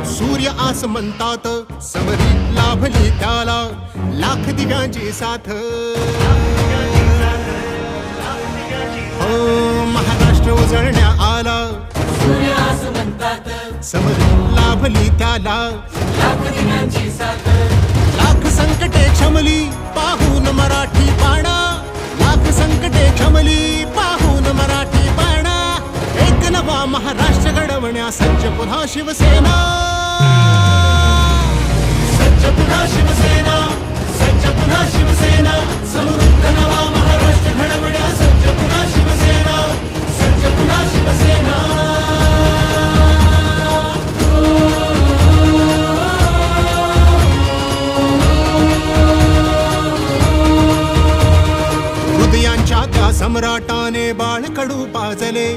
सूर्य आस म्हणतात समरी लाभली त्याला लाख दिव्यांची साथ हो महाराष्ट्र उजळण्या आला सूर्य आस म्हणतात समरी लाभली त्याला लाख दिव्यांची साथ लाख संकटे क्षमली पाहून मराठी पाणा लाख संकटे क्षमली पाहून मराठी पाणा एक नवा महाराष्ट्र घडवण्या सज्ज पुन्हा शिवसेना सज्ज पुन्हा शिवसेना सज्ज पुन्हा शिवसेना समृद्ध नवा महाराष्ट्र घडवण्या सज्ज पुन्हा शिवसेना सज्ज पुन्हा शिवसेना हृदयांच्या त्या सम्राटाने बाळकडू पाजले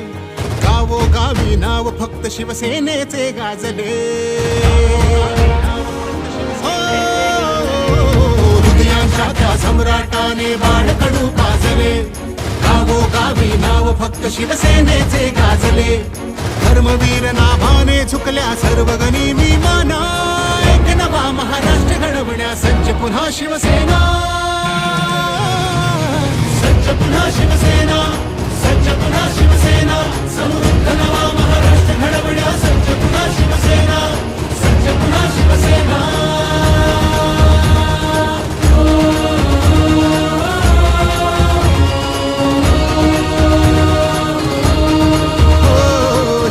गावोगावी नाव फक्त शिवसेनेचे गाजले हृदयांच्या त्या सम्राटाने बाळकडू पाजले गावोगावी नाव फक्त शिवसेनेचे गाजले धर्मवीर नाभाने झुकल्या सर्व गनिमी माना एक नवा महाराष्ट्र घडवण्या सज्ज पुन्हा शिवसेना सज्ज पुन्हा शिवसेना सज्ज पुन्हा शिवसेना समृद्ध नवा महाराष्ट्र घडवण्या सज्ज पुन्हा शिवसेना सज्ज पुन्हा शिवसेना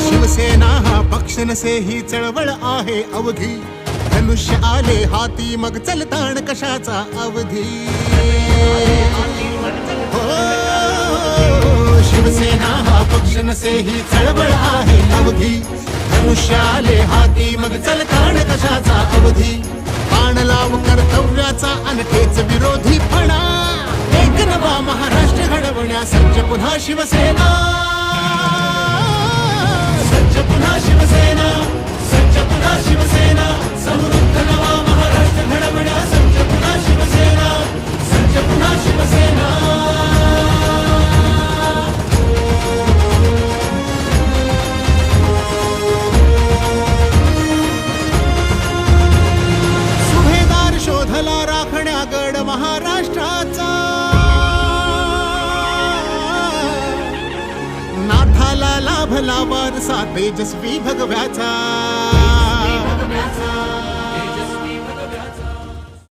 शिवसेना हा पक्ष नसे ही चळवळ आहे अवधी धनुष्य आले हाती मग चलताण कशाचा अवधी शिवसेना हा पक्ष नसे ही चळवळ आहे अवधी धनुष्य आले हाती मग चलताण कशाचा अवधी बाण लाव कर्तव्याचा अनखेच विरोधी फणा एक नवा महाराष्ट्र घडवण्या सज्ज पुन्हा शिवसेना सज्ज पुन्हा शिवसेना सज्ज पुन्हा शिवसेना समृद्ध नवा महाराष्ट्र घडवण्या सज्ज पुन्हा शिवसेना सज्ज पुन्हा शिवसेना शोधला राखण्या गड महाराष्ट्राचा नाथाला लाभला वारसा तेजस्वी भगव्याचा